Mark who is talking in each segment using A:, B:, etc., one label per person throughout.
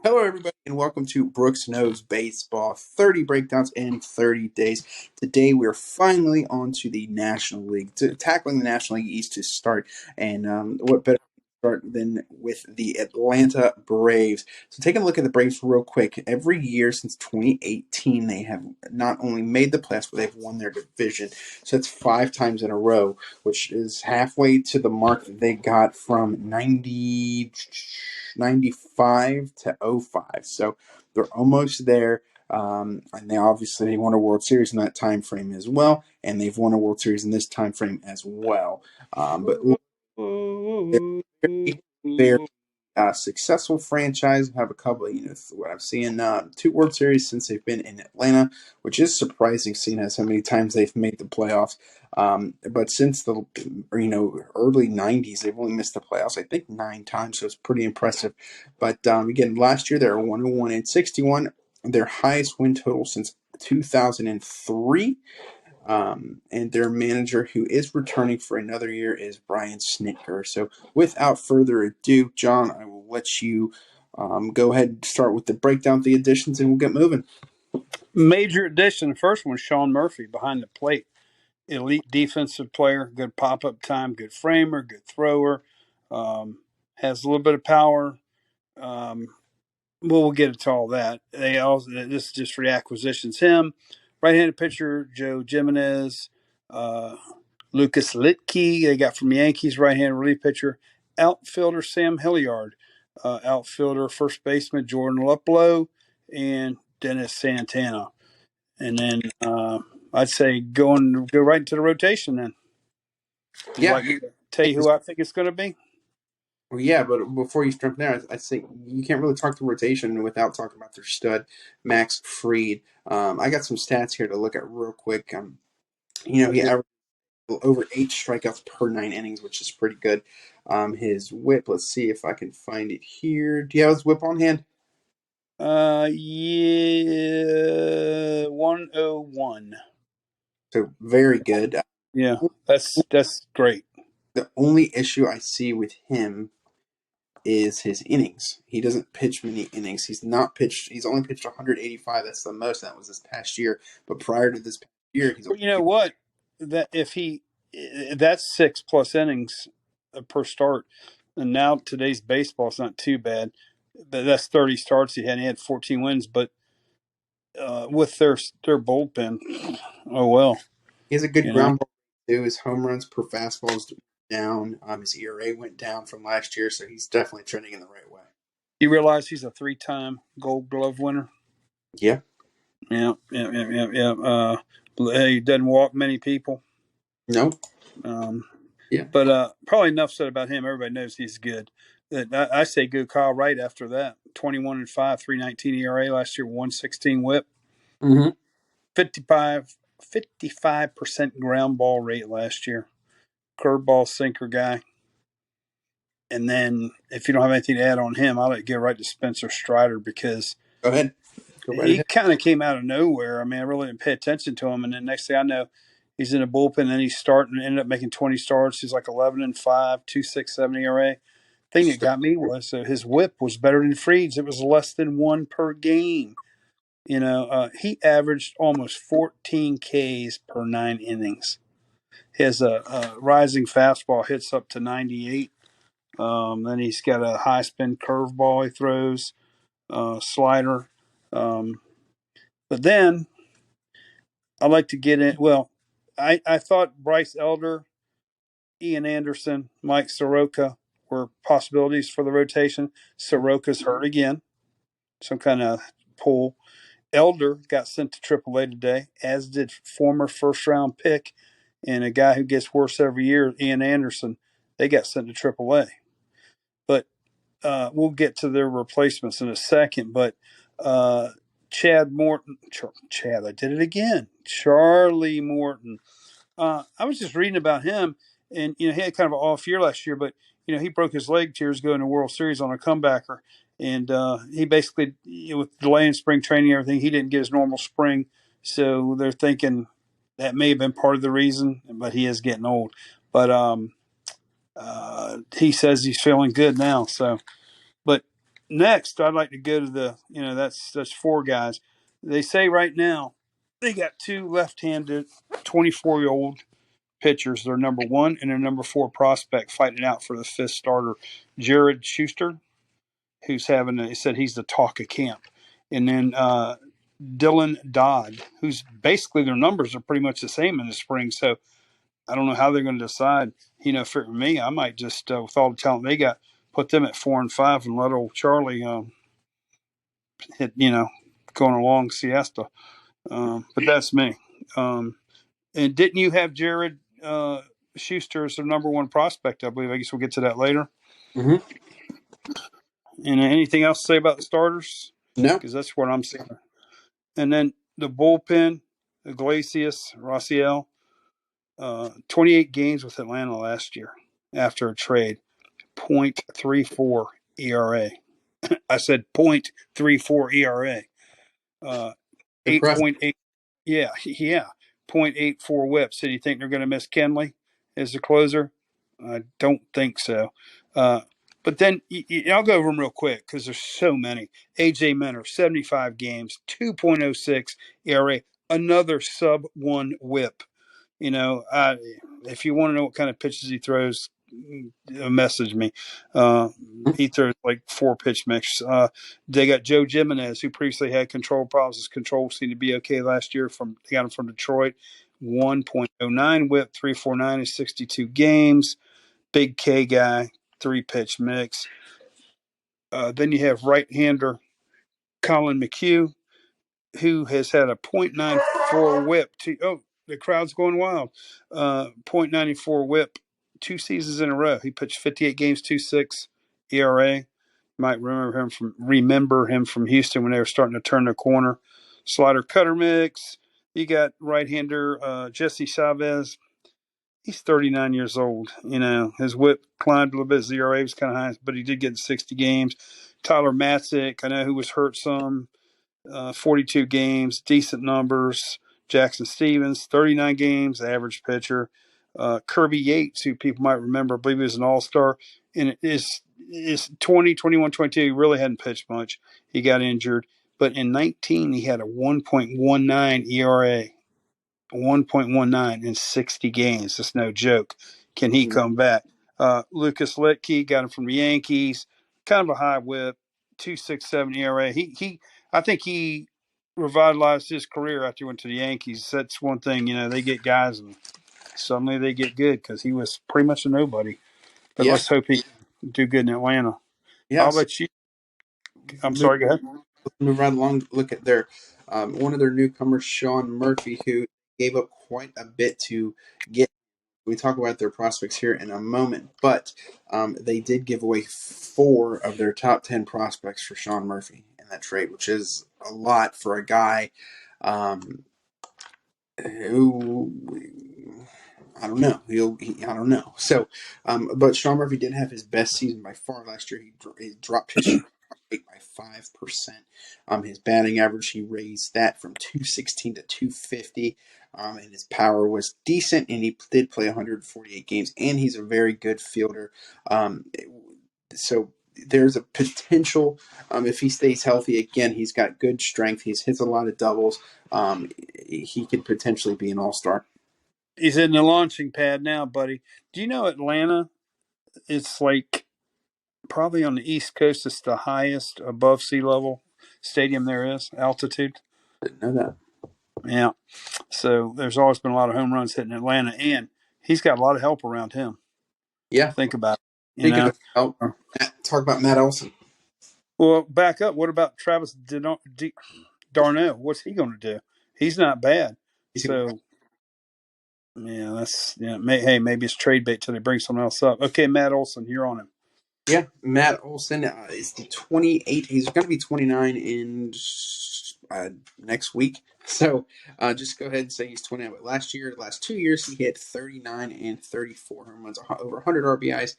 A: Hello, everybody, and welcome to Brooks Knows Baseball 30 breakdowns in 30 days. Today, we're finally on to the National League, tackling the National League East to start. And what better start than with the Atlanta Braves? So, taking a look at the Braves real quick, every year since 2018, they have not only made the playoffs, but they've won their division. So, that's 5 times in a row, which is halfway to the mark that they got from 95 to '05. So they're almost there. And they won a World Series in that time frame as well, and they've won a World Series in this time frame as well. But they're very, very successful franchise. Have a couple, what I'm seeing, 2 World Series since they've been in Atlanta, which is surprising, seeing as how many times they've made the playoffs. But since the early '90s, they've only missed the playoffs, I think, 9 times, so it's pretty impressive. But again, last year they were 101 and 61, their highest win total since 2003. And their manager, who is returning for another year, is Brian Snitker. So, without further ado, John, I will let you go ahead and start with the breakdown of the additions, and we'll get moving.
B: Major addition. The first one, Sean Murphy behind the plate. Elite defensive player, good pop-up time, good framer, good thrower, has a little bit of power. We'll get into all that. This is just for the acquisitions. Him, right-handed pitcher Joe Jimenez, Lucas Litke, they got from Yankees, right-handed relief pitcher. Outfielder Sam Hilliard, outfielder first baseman Jordan Luplow, and Dennis Santana. And then I'd say go right into the rotation. Then, would you like me to tell you who I think it's going to be?
A: Well, yeah, but before you jump there, I think you can't really talk to rotation without talking about their stud, Max Fried. I got some stats here to look at real quick. He averaged over 8 strikeouts per 9 innings, which is pretty good. His whip, let's see if I can find it here. Do you have his whip on hand?
B: Yeah, 101.
A: So very good.
B: Yeah, that's great.
A: The only issue I see with him is his innings. He doesn't pitch many innings. He's only pitched 185. That's the most. That was this past year. But prior to this past year,
B: Well, you know what? That's 6+ innings per start, and now today's baseball is not too bad. But that's 30 starts he had. He had 14 wins, but with their bullpen, oh well.
A: he has a good ground ball too. His home runs per fastball is down. His ERA went down from last year, so he's definitely trending in the right way.
B: You realize he's a 3-time Gold Glove winner?
A: Yeah.
B: Yeah. He doesn't walk many people.
A: No.
B: Yeah. But probably enough said about him. Everybody knows he's good. I say go Kyle Wright after that. 21-5, 3.19 ERA last year, 116 WHIP.
A: Mm-hmm.
B: 55% ground ball rate last year. Curveball sinker guy. And then if you don't have anything to add on him, I'll let you get right to Spencer Strider because
A: go ahead.
B: He kind of came out of nowhere. I mean, I really didn't pay attention to him. And then next thing I know, he's in the bullpen and he's starting and ended up making 20 starts. He's like 11-5, 2.67 ERA. Thing that got me was his whip was better than Fried's. It was less than 1 per game. He averaged almost 14 Ks per 9 innings. His rising fastball hits up to 98. Then he's got a high spin curveball he throws, slider. But then I like to get in. Well, I thought Bryce Elder, Ian Anderson, Mike Soroka were possibilities for the rotation. Soroka's hurt again, some kind of pull. Elder got sent to AAA today, as did former first-round pick and a guy who gets worse every year, Ian Anderson. They got sent to AAA. But we'll get to their replacements in a second. But Chad Morton, I did it again. Charlie Morton. I was just reading about him, and he had kind of an off year last year, but he broke his leg 2 years ago in the World Series on a comebacker, and he basically, with delaying spring training and everything, he didn't get his normal spring, so they're thinking that may have been part of the reason, but he is getting old. But he says he's feeling good now. So, but Next, I'd like to go to that's four guys. They say right now they got two left-handed 24-year-old pitchers. Their number one and their number four prospect fighting out for the fifth starter. Jared Schuster, who's he said he's the talk of camp. And then Dylan Dodd, who's basically their numbers are pretty much the same in the spring. So I don't know how they're going to decide. For me, I might just, with all the talent they got, put them at 4 and 5 and let old Charlie hit, going along siesta. But that's me. And didn't you have Jared Schuster as the number one prospect? I believe. I guess we'll get to that later.
A: Mm-hmm.
B: And anything else to say about the starters?
A: No.
B: Because that's what I'm seeing. And then the bullpen, Iglesias, Raciel, 28 games with Atlanta last year after a trade, 0.34 ERA. I said 0.34 ERA. 8.8. Yeah. 0.84 whip. So do you think they're going to miss Kenley as the closer? I don't think so. But then I'll go over them real quick because there's so many. AJ Minter, 75 games, 2.06 ERA, another sub 1 whip. If you want to know what kind of pitches he throws, message me. He throws like 4 pitch mix. They got Joe Jimenez, who previously had control problems. His control seemed to be okay last year. They got him from Detroit. 1.09 whip, 3.49 in 62 games. Big K guy, 3 pitch mix. Then you have right-hander Colin McHugh, who has had a .94 whip. The crowd's going wild. .94 whip 2 seasons in a row. He pitched 58 games, 2.6 ERA. You might remember him from Houston when they were starting to turn the corner. Slider cutter mix. You got right-hander Jesse Chavez. He's 39 years old. His whip climbed a little bit. His ERA was kind of high, but he did get in 60 games. Tyler Matzik, I know, who was hurt some. 42 games, decent numbers. Jackson Stevens, 39 games, average pitcher. Kirby Yates, who people might remember, I believe he was an all-star. And is 20, 21, 22, he really hadn't pitched much. He got injured. But in 19, he had a 1.19 ERA, 1.19 in 60 games. That's no joke. Can he come back? Lucas Litke got him from the Yankees. Kind of a high whip, 2.67 ERA. I think he revitalized his career after he went to the Yankees. That's one thing, they get guys and suddenly they get good because he was pretty much a nobody. But
A: Yeah.
B: let's hope he can do good in Atlanta.
A: Yeah.
B: How
A: So
B: about you? I'm sorry, go ahead.
A: move right along. Look at their one of their newcomers, Sean Murphy, who gave up quite a bit to get. We talk about their prospects here in a moment, but they did give away 4 of their top 10 prospects for Sean Murphy in that trade, which is a lot for a guy um, who I don't know. I don't know. So, but Sean Murphy did have his best season by far last year. He dropped his rate by 5%. His batting average, he raised that from 216 to 250. And his power was decent, and he did play 148 games, and he's a very good fielder. So there's a potential if he stays healthy. Again, he's got good strength. He's hits a lot of doubles. He could potentially be an all-star.
B: He's in the launching pad now, buddy. Do you know Atlanta? It's like probably on the East Coast. It's the highest above sea level stadium there is, altitude.
A: Didn't know that.
B: Yeah. So there's always been a lot of home runs hitting Atlanta, and he's got a lot of help around him.
A: Yeah.
B: Think about it,
A: Speaking of help, talk about Matt Olson.
B: Well, back up. What about Travis Darno? What's he going to do? He's not bad. So, yeah, hey, maybe it's trade bait till they bring someone else up. Okay, Matt Olson, you're on him.
A: Yeah, Matt Olson is the 28. He's going to be 29 in next week. So just go ahead and say he's 29. But last 2 years, he hit 39 and 34 home runs, over 100 RBIs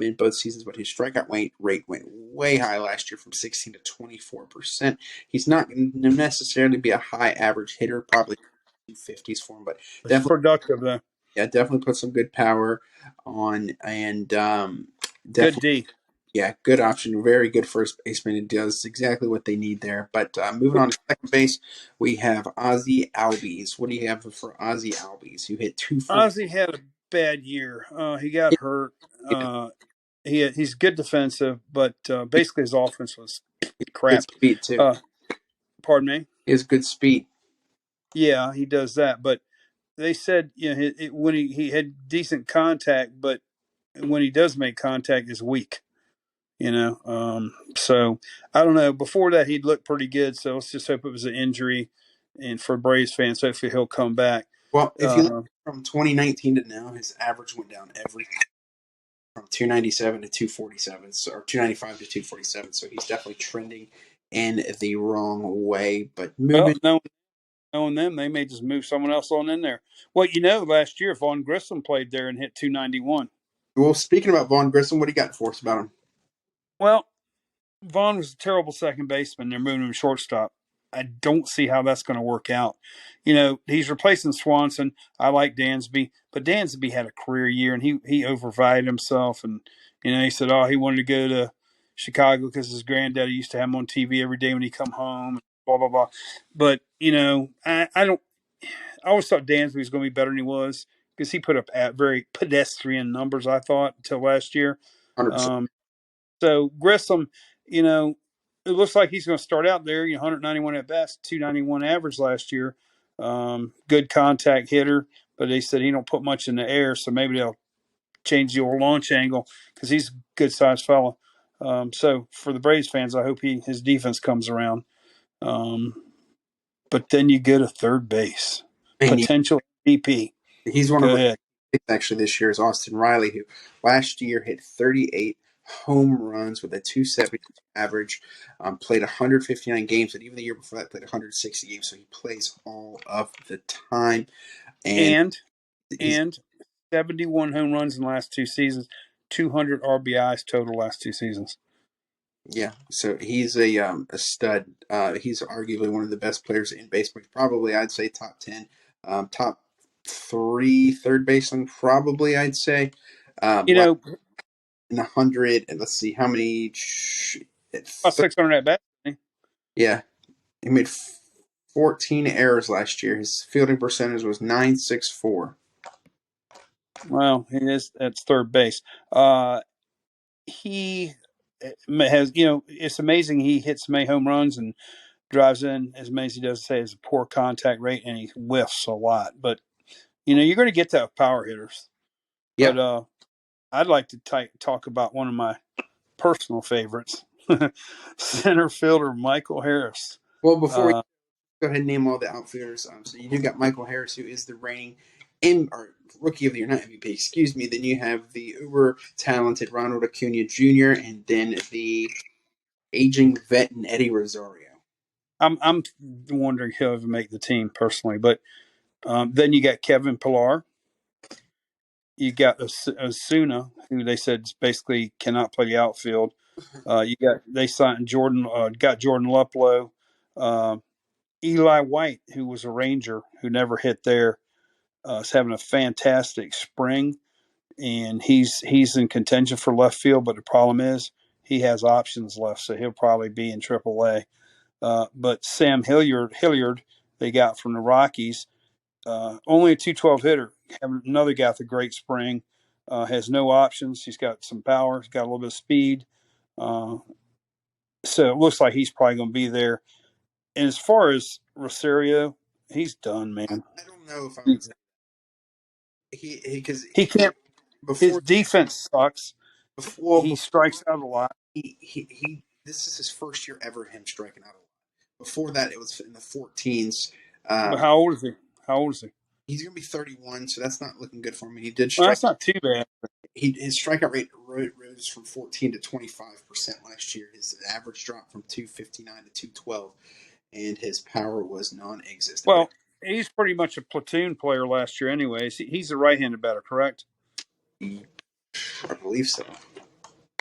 A: in both seasons. But his strikeout rate went way high last year from 16 to 24%. He's not going to necessarily be a high average hitter, probably 250s for him, but
B: It's
A: definitely.
B: productive, though.
A: Yeah, definitely put some good power on, and
B: Good
A: definitely
B: D.
A: Yeah, good option. Very good first baseman. It does exactly what they need there. But moving on to second base, we have Ozzy Albies. What do you have for Ozzy Albies? You hit 240.
B: Ozzy had a bad year. He got hurt.
A: Yeah,
B: He's good defensive, but basically his offense was
A: good
B: crap.
A: speed too.
B: Uh, pardon me.
A: He has good speed.
B: Yeah, he does that. But they said when he had decent contact, but when he does make contact, is weak. So I don't know. Before that, he'd looked pretty good. So let's just hope it was an injury, and for Braves fans, hopefully he'll come back.
A: Well, if you look
B: Uh,
A: from 2019 to now, his average went down every from 297 to 247, or 295 to 247. So he's definitely trending in the wrong way. But
B: well,
A: moving,
B: knowing them, they may just move someone else on in there. Well, last year Vaughn Grissom played there and hit 291.
A: well, speaking about Vaughn Grissom, what do you got for us about him?
B: Well, Vaughn was a terrible second baseman. They're moving him shortstop. I don't see how that's going to work out. He's replacing Swanson. I like Dansby, but Dansby had a career year and he overvalued himself. And he said, oh, he wanted to go to Chicago because his granddaddy used to have him on TV every day when he come home. Blah blah blah. But I don't. I always thought Dansby was going to be better than he was because he put up at very pedestrian numbers. I thought until last year.
A: 100%.
B: Um, so Grissom, you know, it looks like he's going to start out there. 191 at best, 291 average last year. Good contact hitter, but they said he don't put much in the air, so maybe they'll change your launch angle because he's a good sized fellow. So for the Braves fans, I hope his defense comes around. Um, but then you get a third base
A: And
B: potential MVP.
A: he's one of
B: Go
A: our
B: ahead.
A: actually this year is Austin Riley, who last year hit 38 home runs with a 270 average, played 159 games, and even the year before that played 160 games. So he plays all of the time, and
B: And
A: he's
B: and 71 home runs in the last two seasons, 200 RBIs total last two seasons.
A: yeah. So he's a stud. He's arguably one of the best players in baseball. Probably I'd say top 10, top three third baseman. Probably I'd say.
B: You
A: Last
B: know,
A: in 100, and let's see how many.
B: about 600 at bat.
A: Yeah, he made 14 errors last year. His fielding percentage was 964.
B: Well, he is at third base. He has, it's amazing he hits many home runs and drives in as many as he does. Say, has a poor contact rate and he whiffs a lot. But you're going to get that with power hitters.
A: Yep.
B: But I'd like to talk about one of my personal favorites, center fielder Michael Harris.
A: Well, before we
B: Uh,
A: go ahead and name all the outfielders, so you do got Michael Harris, who is the reigning or rookie of the year, not MVP, excuse me. Then you have the uber talented Ronald Acuna Jr., and then the aging vet and Eddie Rosario.
B: I'm wondering he'll ever make the team personally, but then you got Kevin Pillar. You got Osuna, who they said basically cannot play the outfield. They signed got Jordan Luplow, uh, Eli White, who was a Ranger who never hit there, is having a fantastic spring, and he's in contention for left field. But the problem is he has options left, so he'll probably be in AAA. But Sam Hilliard, they got from the Rockies, only a 212 hitter. Have another guy with a great spring. Has no options. He's got some power. He's got a little bit of speed. Uh, so it looks like he's probably going to be there. And as far as Rosario, he's done, man.
A: I don't know if I
B: He,
A: would say he because
B: he can't. His
A: before
B: defense sucks. He
A: before
B: strikes out a lot.
A: he this is his first year ever him striking out a lot. Before that, it was in the 14s.
B: But
A: Um,
B: how old is he? How old is he?
A: he's going to be 31, so that's not looking good for him. He did
B: Well,
A: strike.
B: that's not too bad.
A: His strikeout rate rose from 14 to 25% last year. His average dropped from 259 to 212, and his power was non-existent. But
B: Well, he's pretty much a platoon player last year, anyways. He's a right-handed batter, correct?
A: I believe so.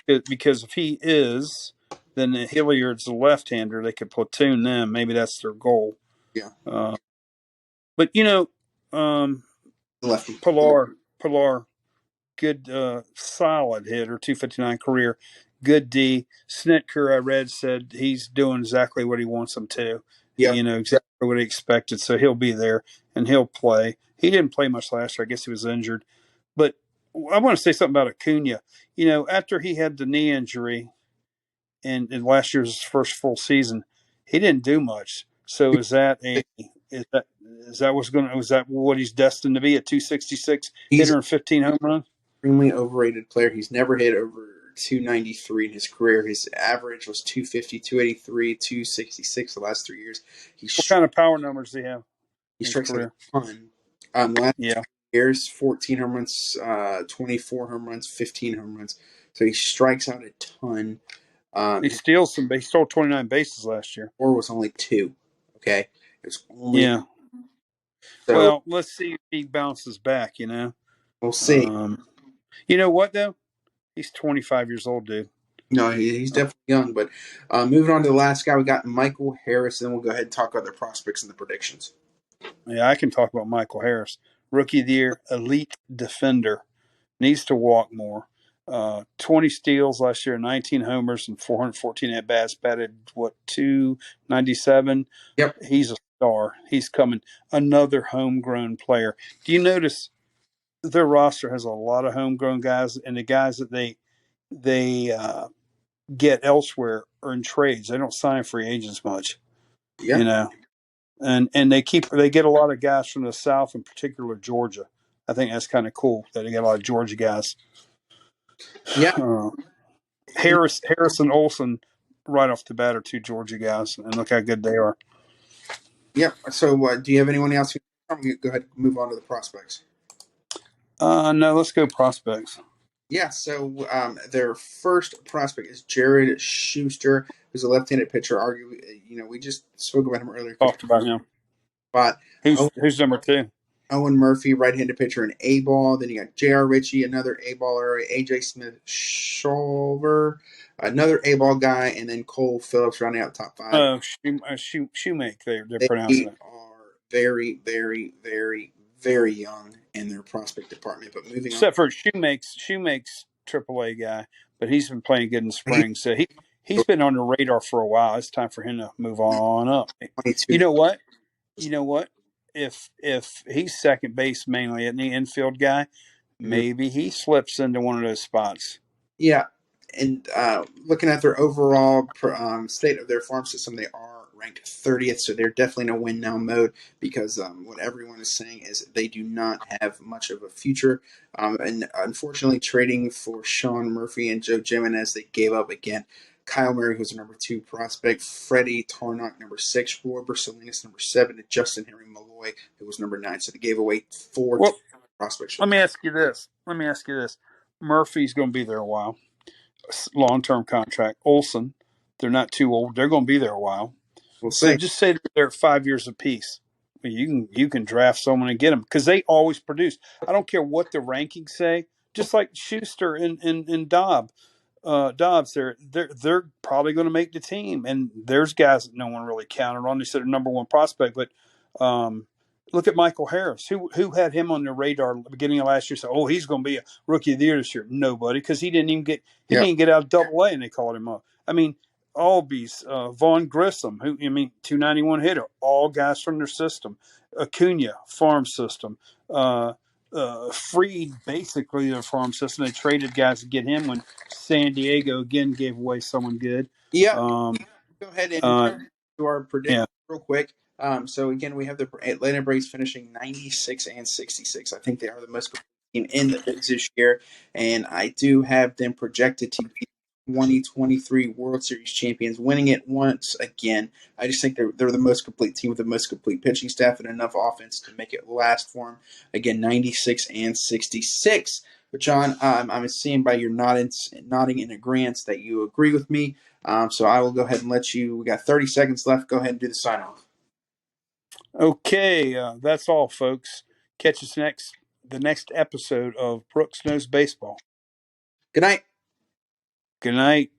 B: Because if he is, then Hilliard's a left-hander. They could platoon them. Maybe that's their goal.
A: Yeah,
B: Uh, but um,
A: lefty.
B: Pilar, good, solid hitter, 259 career. good D. Snitker, I read, said he's doing exactly what he wants him to.
A: Yep.
B: Exactly what he expected. So he'll be there and he'll play. He didn't play much last year. I guess he was injured. But I want to say something about Acuna. After he had the knee injury in last year's first full season, he didn't do much. So is that what he's destined to be, a 266
A: He's an
B: hitter and 15 home runs?
A: extremely overrated player. He's never hit over 293 in his career. His average was 250, 283, 266 the last 3 years. He
B: What kind of power numbers does he have
A: he
B: in his
A: strikes out
B: career?
A: a ton. Last
B: Yeah,
A: 2 years, 14 home runs, 24 home runs, 15 home runs. So he strikes out a ton. His
B: he stole 29 bases last year.
A: score was only two. Okay, it was only
B: Yeah.
A: so.
B: Well, let's see if he bounces back.
A: We'll see.
B: Um, you know what though? He's 25 years old, dude.
A: No, he's definitely young. But moving on to the last guy, we got Michael Harris. Then we'll go ahead and talk about their prospects and the predictions.
B: Yeah, I can talk about Michael Harris, rookie of the year, elite defender, needs to walk more. 20 steals last year, 19 homers, and 414 at bats. Batted 297.
A: Yep.
B: He's a star. He's coming. Another homegrown player. Do you notice their roster has a lot of homegrown guys, and the guys that they get elsewhere are in trades. They don't sign free agents much,
A: Yeah.
B: you know. And they get a lot of guys from the South, in particular Georgia. I think that's kind of cool that they get a lot of Georgia guys.
A: Yeah.
B: Uh, Harris and Olsen right off the bat are two Georgia guys, and look how good they are.
A: Yep. So, do you have anyone else? Go ahead, and move on to the prospects.
B: No, let's go prospects.
A: Yeah. So, their first prospect is Jared Schuster, who's a left-handed pitcher. Arguably, we just spoke about him earlier.
B: Talked about him.
A: But
B: Who's number two?
A: Owen Murphy, right-handed pitcher, an A-ball. Then you got J.R. Ritchie, another A-baller. A.J. Smith Shulver, another A-ball guy, and then Cole Phillips rounding out the top five.
B: Shoemake. They're
A: They
B: pronouncing it.
A: are very, very, very, very young in their prospect department. But moving
B: Except for Shoemake's AAA guy, but he's been playing good in spring, so he's been on the radar for a while. It's time for him to move on up.
A: 22.
B: You know what? If he's second base mainly, isn't he, infield guy? Maybe he slips into one of those spots.
A: Yeah, and looking at their overall state of their farm system, they are ranked 30th, so they're definitely in a win now mode because what everyone is saying is they do not have much of a future. And unfortunately, trading for Sean Murphy and Joe Jimenez, they gave up again. Kyle Murray, who's a number 2 prospect, Freddie Tarnock, number 6, Roy Salinas, number 7, and Justin Henry Malloy, who was number 9. So they gave away 4 prospects.
B: Let me ask you this. Murphy's going to be there a while. Long-term contract. Olsen, they're not too old. They're going to be there a while.
A: We'll
B: So
A: see.
B: just say they're 5 years apiece. You can draft someone and get them because they always produce. I don't care what the rankings say. Just like Schuster and Dobbs, they're probably going to make the team. And there's guys that no one really counted on. They said a number 1 prospect, but look at Michael Harris. Who had him on the radar at the beginning of last year? Said, "Oh, he's going to be a rookie of the year this year." Nobody, because he didn't even get out of Double A, and they called him up. I mean, Albies, Vaughn Grissom, 291 hitter, all guys from their system. Acuna, farm system. Freed, basically their farm system. They traded guys to get him when San Diego again gave away someone good.
A: Yeah. Go ahead and do our prediction real quick. So again, we have the Atlanta Braves finishing 96 and 66. I think they are the most complete team in the Bigs this year, and I do have them projected to be 2023 World Series champions, winning it once again. I just think they're the most complete team with the most complete pitching staff and enough offense to make it last for them. Again, 96 and 66. But John, I'm seeing by your nodding in agreement that you agree with me. So I will go ahead and let you. We got 30 seconds left. Go ahead and do the sign off.
B: Okay, that's all, folks. Catch us the next episode of Brooks Knows Baseball.
A: Good night.
B: Good night.